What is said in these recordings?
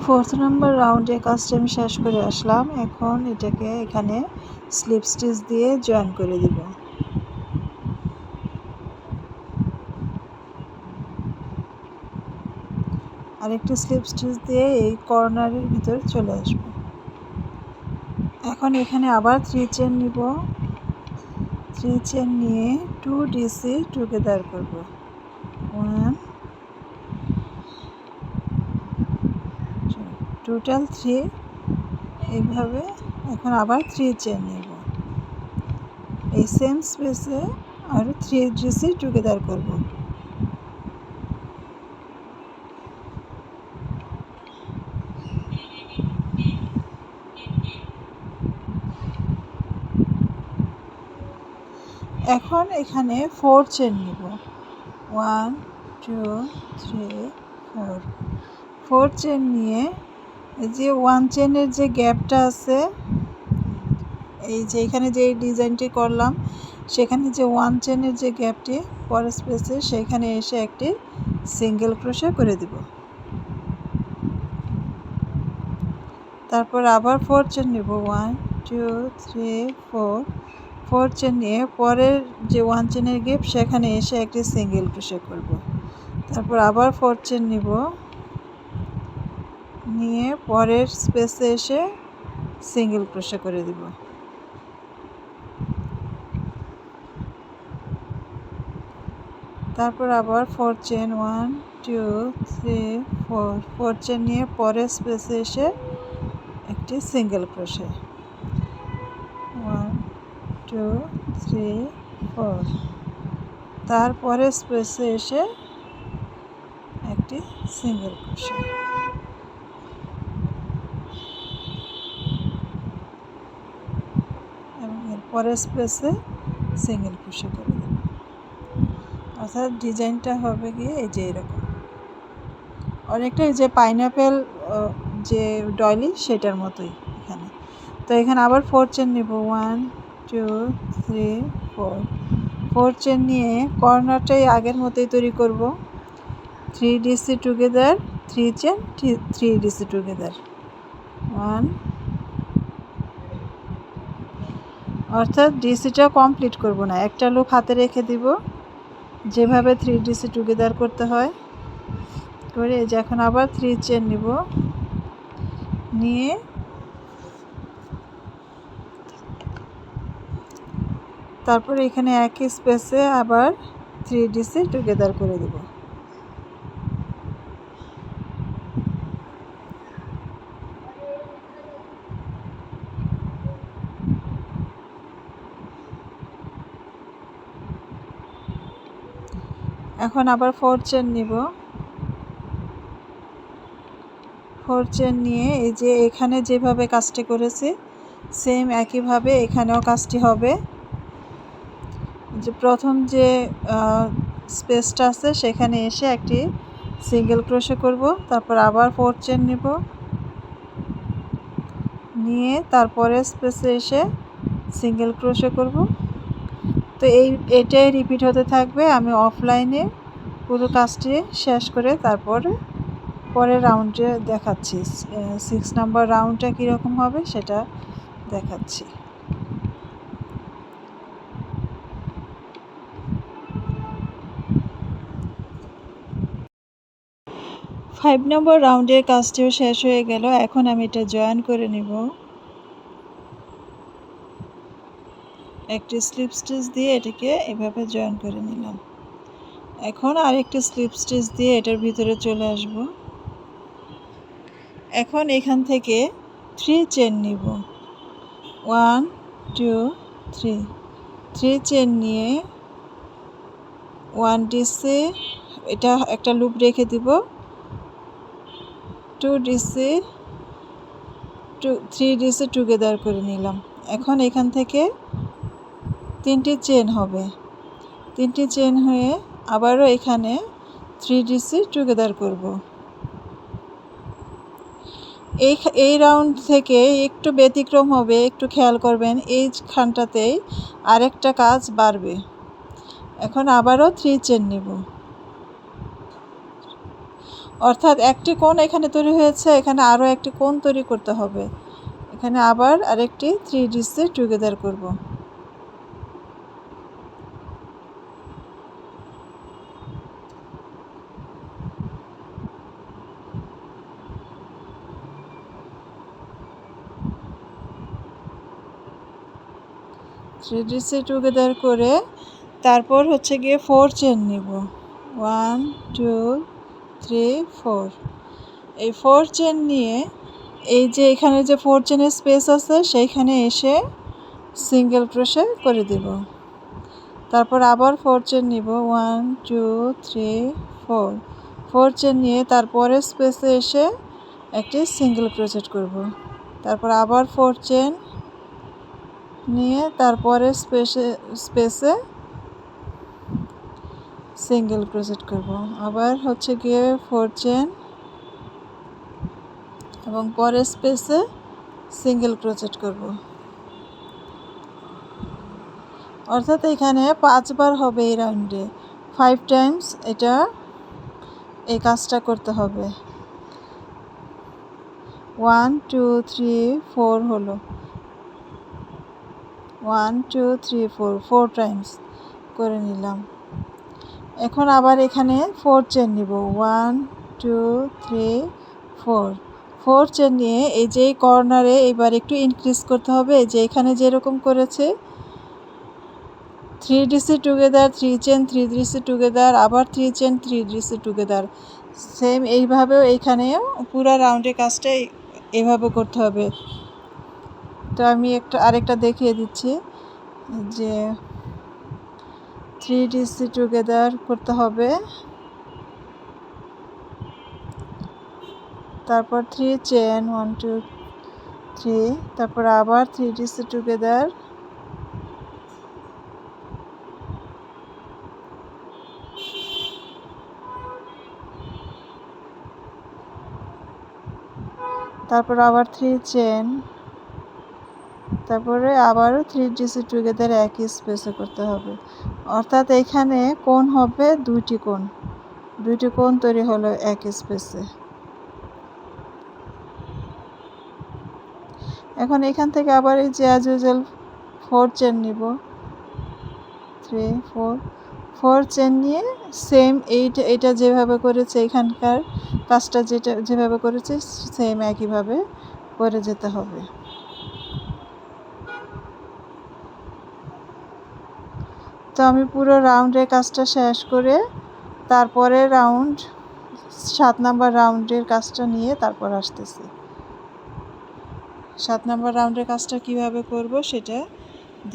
4th number রাউন্ডে কাজটা আমি শেষ করে আসলাম। এখন এটাকে এখানে স্লিপ স্টিচ দিয়ে জয়েন করে দিব। আরেকটি স্লিপ স্টিচ দিয়ে এই কর্নারের ভিতর চলে আসব। এখন এখানে আবার 3 চেন নিব। 3 চেন নিয়ে 2 ডিসি টুগেদার করব। 1 টোটাল 3, এইভাবে। এখন আবার 3 চেন নেব, এই সেম স্পেসে আরও 3 ডিসি টুগেদার করব। এখন এখানে 4 চেন নিব। 1 2 3 4, 4 চেন নিয়ে এই যে 1 চেনের যে গ্যাপটা আছে, এই যে এখানে যে ডিজাইনটি করলাম সেখানে যে 1 চেনের যে গ্যাপটি পরের স্পেসে, সেখানে এসে একটি সিঙ্গেল ক্রোশে করে দিব। তারপর আবার 4 চেন নেব। 1 2 3 4, 4 চেন নিয়ে পরের যে 1 চেনের গ্যাপ সেখানে এসে একটি সিঙ্গেল ক্রোশে করব। তারপর আবার 4 চেন নিব, নিয়ে পরের স্পেসে এসে সিঙ্গেল ক্রোশে করে দিব। তারপর আবার 4 চেন 1 2 3 4, 4 চেন নিয়ে পরের স্পেসে এসে একটি সিঙ্গেল ক্রোশে। 1 2 3 4, তারপরে স্পেসে এসে একটি সিঙ্গেল ক্রোশে। এবং এরপরের স্পেসে সিঙ্গেল ক্রোশে করে দেব। অর্থাৎ ডিজাইনটা হবে গিয়ে এই যে এরকম, অনেকটা যে পাইনাপেল যে ডয়লি সেটার মতোই এখানে। তো এখানে আবার 4 চেন নেব। 1 2 3 4, 4 চেন নিয়ে কর্নারটাই আগের মতোই তৈরি করব। 3 DC together, 3 chain 3 DC together 1, অর্থাৎ ডিসিটা কমপ্লিট করব না, একটা লুপ হাতে রেখে দিব, যেভাবে 3 ডিসি টুগেদার করতে হয় করে। যে এখন আবার 3 চেন নিব, নিয়ে তারপর এখানে একই স্পেসে আবার 3 ডিসি টুগেদার করে দেব। এখন আবার 4 চেন নিব। 4 চেন নিয়ে এই যে এখানে যেভাবে কাজটি করেছি সেম একইভাবে এখানেও কাজটি হবে। যে প্রথম যে স্পেসটা আছে সেখানে এসে একটি সিঙ্গেল ক্রোশে করব। তারপর আবার 4 চেন নিব, নিয়ে তারপরে স্পেসে এসে সিঙ্গেল ক্রোশে করব। তো এটাই রিপিট হতে থাকবে। আমি অফলাইনে পুরো কাজটি শেষ করে তারপরে পরের রাউন্ডে দেখাচ্ছি। 6 নাম্বার রাউন্ডটা কীরকম হবে সেটা দেখাচ্ছি। 5 নম্বর রাউন্ডের কাজটিও শেষ হয়ে গেল। এখন আমি এটা জয়েন করে নিব। একটি স্লিপ স্টিচ দিয়ে এটাকে এভাবে জয়েন করে নিলাম। এখন আরেকটি স্লিপ স্টিচ দিয়ে এটার ভিতরে চলে আসব। এখন এখান থেকে 3 চেন নিব। 1 2 3, 3 চেন নিয়ে 1 ডিসি, এটা একটা লুপ রেখে দিব, 2 ডিসি 3 ডিসি টুগেদার করে নিলাম। এখন এখান থেকে 3টি চেন হবে। 3টি চেন হয়ে আবারও এখানে 3 ডিসি টুগেদার করব। এই রাউন্ড থেকে একটু ব্যতিক্রম হবে, একটু খেয়াল করবেন, এইখানটাতেই আরেকটা কাজ বাড়বে। এখন আবারও 3 চেন নেব। অর্থাৎ একটি কোণ এখানে তৈরি হয়েছে, এখানে আরও একটি কোণ তৈরি করতে হবে। এখানে আবার আরেকটি 3DC টুগেদার করব। থ্রি ডিসি টুগেদার করে তারপর হচ্ছে গিয়ে 4 চেন নিব। 1 2 3 4। এই 4 চেন নিয়ে এই যে এখানে যে 4 চেনের স্পেস আছে সেইখানে এসে সিঙ্গেল ক্রোশে করে দেব। তারপর আবার 4 চেন নিব। 1 2 3 4। 4 চেন নিয়ে তারপরে স্পেসে এসে একটি সিঙ্গেল ক্রোশেট করব। তারপর আবার 4 চেন নিয়ে তারপরে স্পেসে সিঙ্গেল ক্রোশেট করব। আবার হচ্ছে গিয়ে 4 চেন এবং পরে স্পেসে সিঙ্গেল ক্রোশেট করব। অর্থাৎ এখানে 5 বার হবে এই রাউন্ডে, 5 টাইমস এই কাজটা করতে হবে। 1 2 3 4 হলো। 1 2 3 4 4 টাইমস করে নিলাম। এখন আবার এখানে 4 চেন নিব। 1 2 3 4। 4 চেন নিয়ে এই যে কর্নারে এবার একটু ইনক্রিজ করতে হবে। এই যে এখানে যেরকম করেছে 3DC together, 3 chain, 3DC together, আবার 3 চেন, 3DC টুগেদার, সেম এইভাবেও এইখানেও পুরো রাউন্ডের কাজটা এইভাবে করতে হবে। তো আমি আরেকটা দেখিয়ে দিচ্ছি যে 3DC টুগেদার করতে হবে, তারপর 3 চেন 1 2 3, তারপর আবার 3DC টুগেদার, তারপর আবার 3 চেন, তারপরে আবারও 3DC টুগেদার একই স্পেসে করতে হবে। অর্থাৎ এখানে কোণ হবে দুইটি কোণ তৈরি হলো একই স্পেসে। এখন এখান থেকে আবার এই যে অ্যাজ ইউজুয়াল 4 চেন নিব। 3 4 4 চেন নিয়ে সেম এইটা যেভাবে করেছে এখানকার কাজটা যেভাবে করেছে সেম একইভাবে করে যেতে হবে। তো আমি পুরো রাউন্ডের কাজটা শেষ করে তারপরে 7 নাম্বার রাউন্ডের কাজটা নিয়ে তারপর আসতেছি। 7 নাম্বার রাউন্ডের কাজটা কিভাবে করব সেটা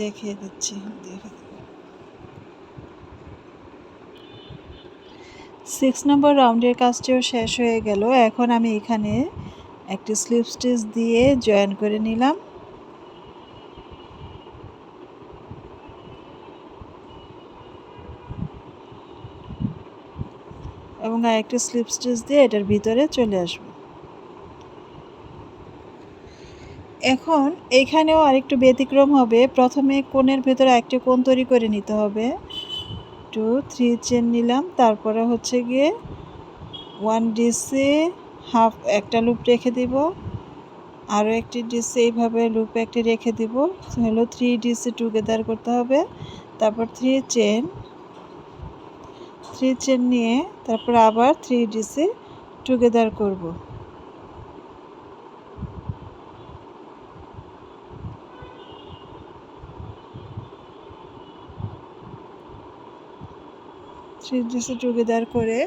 দেখিয়ে দিচ্ছি। 6 নম্বর রাউন্ডের কাজটিও শেষ হয়ে গেল। এখন আমি এখানে একটি স্লিপ স্টিচ দিয়ে জয়েন করে নিলাম। এবং আরেকটি স্লিপ স্টিচ দিয়ে এটার ভিতরে চলে আসব। এখন এইখানেও আরেকটু ব্যতিক্রম হবে। প্রথমে কোণের ভেতরে একটি কোণ তৈরি করে নিতে হবে। 2 3 চেন নিলাম, তারপরে হচ্ছে গিয়ে 1 ডিসি হাফ একটা লুপ রেখে দিব, আরও একটি ডিসি এইভাবে লুপ একটি রেখে দিব, হলো 3 ডিসি টুগেদার করতে হবে। তারপর 3 চেন নিয়ে তারপর আবার 3 ডিসি টুগেদার করব। টুগেদার করে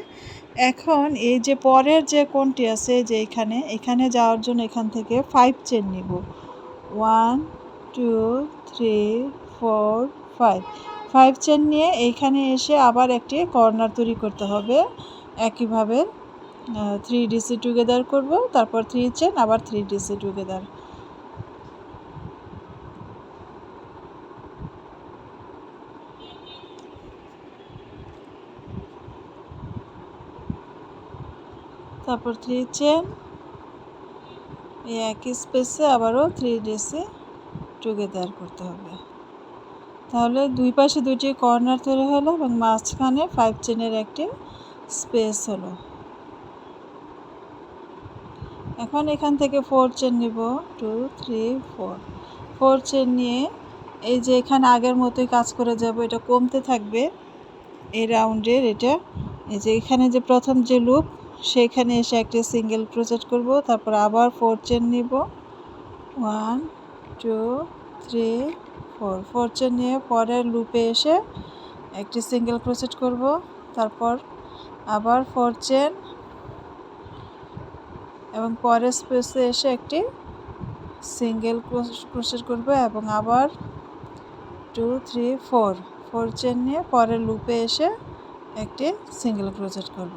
এখন এই যে পরের যে কোণটি আছে যে এখানে যাওয়ার জন্য এখান থেকে 5 চেন নিব। 1 2 3 4 5 চেন নিয়ে এইখানে এসে আবার একটি কর্নার তৈরি করতে হবে। একইভাবে 3 ডিসি টুগেদার করব, তারপর 3 চেন, আবার 3 ডিসি টুগেদার। তারপর 3 চেন, এই একই স্পেসে আবারও 3 ডিসি টুগেদার করতে হবে। তাহলে দুই পাশে দুইটি কর্নার তৈরি হলো এবং মাঝখানে 5 চেনের একটি স্পেস হলো। এখন এখান থেকে 4 চেন নিব, 2 3 4 4 চেন নিয়ে এই যে এখানে আগের মতোই কাজ করে যাব। এটা কমতে থাকবে এই রাউন্ডের। এটা এই যে এখানে যে প্রথম যে লুপ সেইখানে এসে একটা সিঙ্গেল ক্রোচেট করব, তারপর আবার 4 চেন নিব, 1 2 3 4 4 চেন নিয়ে পরের লুপে এসে একটি সিঙ্গেল ক্রোচেট করব, তারপর আবার 4 চেন এবং পরের স্পেসে এসে একটি সিঙ্গেল ক্রোচেট করব এবং আবার 2 3 4 4 চেন নিয়ে পরের লুপে এসে একটি সিঙ্গেল ক্রোচেট করব।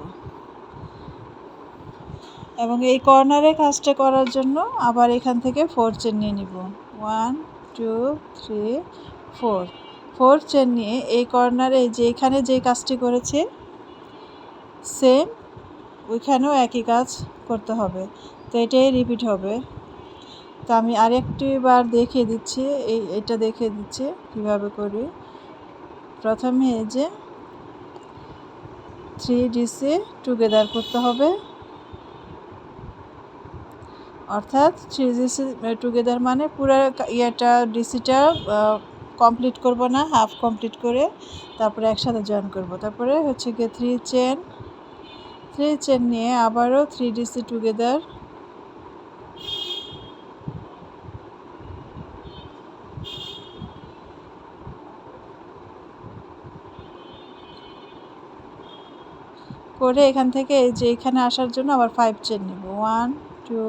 এবং এই কর্নারে কাজটা করার জন্য আবার এখান থেকে 4 চেন নিয়ে নিব, 1 2 3 4 4 চেন নিয়ে এই কর্নারে যে এখানে যে কাজটি করেছি সেম ওইখানেও একই কাজ করতে হবে। তো এটাই রিপিট হবে। তো আমি আরেকটি বার দেখিয়ে দিচ্ছি, এটা দেখিয়ে দিচ্ছি কীভাবে করি। প্রথমে এই যে 3 ডিসি টুগেদার করতে হবে, অর্থাৎ 3 ডিসি টুগেদার মানে পুরো ইয়েটা ডিসিটা কমপ্লিট করব না, হাফ কমপ্লিট করে তারপরে একসাথে জয়েন করব। তারপরে হচ্ছে গিয়ে 3 চেন নিয়ে আবারও 3 ডিসি টুগেদার, করে এখান থেকে এই যে এখানে আসার জন্য আবার 5 চেন নেব, 1 2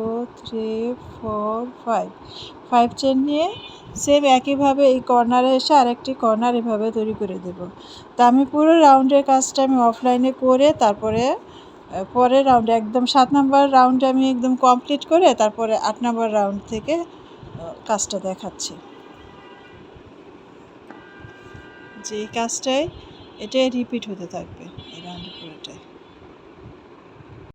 3 4 5 5 চেন নিয়ে সেম একইভাবে এই কর্নারে এসে আরেকটি কর্নার এভাবে তৈরি করে দেব। তা আমি পুরো রাউন্ডের কাজটা আমি অফলাইনে করে তারপরে পরের রাউন্ডে একদম 7 নাম্বার রাউন্ডে আমি একদম কমপ্লিট করে তারপরে 8 নাম্বার রাউন্ড থেকে কাজটা দেখাচ্ছি। যে এই কাজটাই এটাই রিপিট হতে থাকবে এই রাউন্ডে পুরোটাই।